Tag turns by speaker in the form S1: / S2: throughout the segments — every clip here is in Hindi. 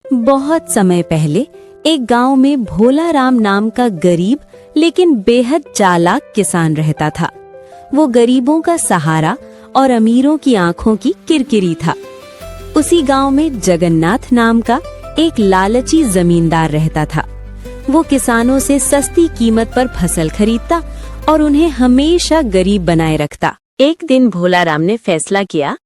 S1: बहुत समय पहले एक गांव में भोला राम नाम का गरीब लेकिन बेहद चालाक किसान रहता था। वो गरीबों का सहारा और अमीरों की आंखों की किरकिरी था। उसी गांव में जगन्नाथ नाम का एक लालची जमींदार रहता था। वो किसानों से सस्ती कीमत पर फसल खरीदता और उन्हें हमेशा गरीब बनाए रखता। एक दिन भोला राम ने फैसला किया,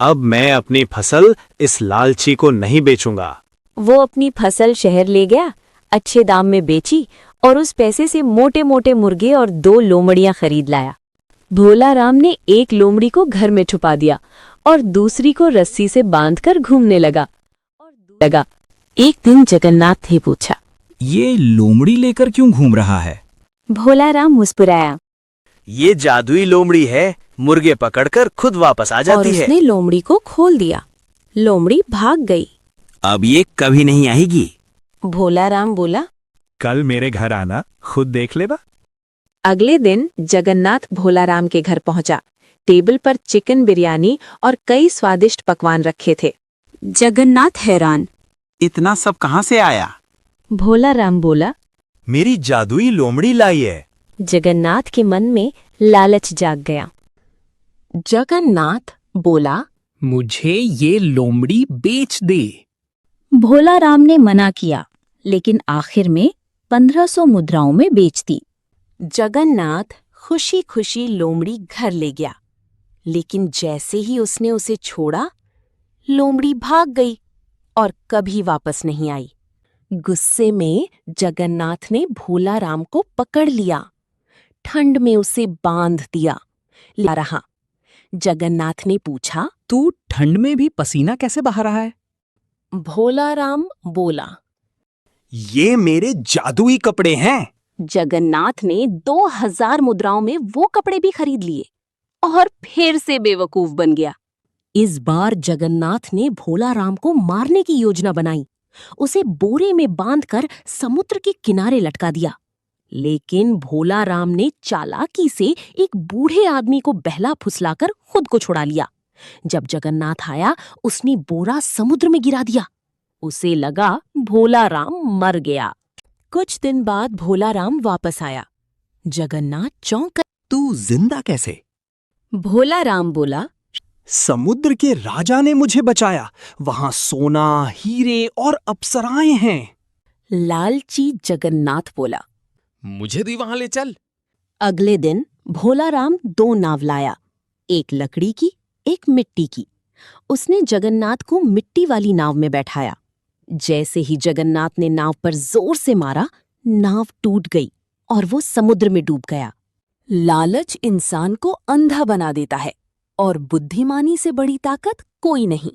S2: अब मैं अपनी फसल इस लालची को नहीं बेचूंगा।
S1: वो अपनी फसल शहर ले गया, अच्छे दाम में बेची और उस पैसे से मोटे मोटे मुर्गे और 2 लोमड़ियां खरीद लाया। भोला राम ने एक लोमड़ी को घर में छुपा दिया और दूसरी को रस्सी से बांधकर घूमने लगा। एक दिन जगन्नाथ ने पूछा,
S3: ये लोमड़ी लेकर क्यों घूम रहा है?
S1: भोला राम मुस्कुराया
S2: ये जादुई लोमड़ी है, मुर्गे पकड़कर खुद वापस आ
S1: और
S2: जाती है।
S1: उसने लोमड़ी को खोल दिया। लोमड़ी भाग गई।
S3: अब ये कभी नहीं आएगी।
S1: भोला राम बोला,
S2: कल मेरे घर आना, खुद देख लेगा।
S1: अगले दिन जगन्नाथ भोला राम के घर पहुंचा। टेबल पर चिकन बिरयानी और कई स्वादिष्ट पकवान रखे थे। जगन्नाथ हैरान।
S3: इतना सब कहाँ से आया?
S1: भोला राम बोला।
S2: मेरी जादुई लोमड़ी लाई है।
S1: जगन्नाथ के मन में लालच जाग गया। जगन्नाथ बोला,
S3: मुझे ये लोमड़ी बेच दे।
S1: भोला राम ने मना किया, लेकिन आखिर में 1500 मुद्राओं में बेच दी। जगन्नाथ खुशी खुशी लोमड़ी घर ले गया, लेकिन जैसे ही उसने उसे छोड़ा, लोमड़ी भाग गई और कभी वापस नहीं आई। गुस्से में जगन्नाथ ने भोला राम को पकड़ लिया, ठंड में उसे बांध दिया रहा। जगन्नाथ ने पूछा,
S3: तू ठंड में भी पसीना कैसे बहा रहा है?
S1: भोला राम बोला,
S2: ये मेरे जादुई कपड़े हैं।
S1: जगन्नाथ ने 2000 मुद्राओं में वो कपड़े भी खरीद लिए और फिर से बेवकूफ बन गया। इस बार जगन्नाथ ने भोला राम को मारने की योजना बनाई। उसे बोरे में बांधकर समुद्र के किनारे लटका दिया। लेकिन भोला राम ने चालाकी से एक बूढ़े आदमी को बहला फुसलाकर खुद को छुड़ा लिया। जब जगन्नाथ आया, उसने बोरा समुद्र में गिरा दिया। उसे लगा भोला राम मर गया। कुछ दिन बाद भोला राम वापस आया। जगन्नाथ चौंक कर,
S3: तू जिंदा कैसे?
S1: भोला राम बोला,
S2: समुद्र के राजा ने मुझे बचाया। वहां सोना, हीरे और अप्सराएं हैं।
S1: लालची जगन्नाथ बोला,
S3: मुझे भी वहां ले चल।
S1: अगले दिन भोला राम 2 नाव लाया, एक लकड़ी की, एक मिट्टी की। उसने जगन्नाथ को मिट्टी वाली नाव में बैठाया। जैसे ही जगन्नाथ ने नाव पर जोर से मारा, नाव टूट गई और वो समुद्र में डूब गया। लालच इंसान को अंधा बना देता है और बुद्धिमानी से बड़ी ताकत कोई नहीं।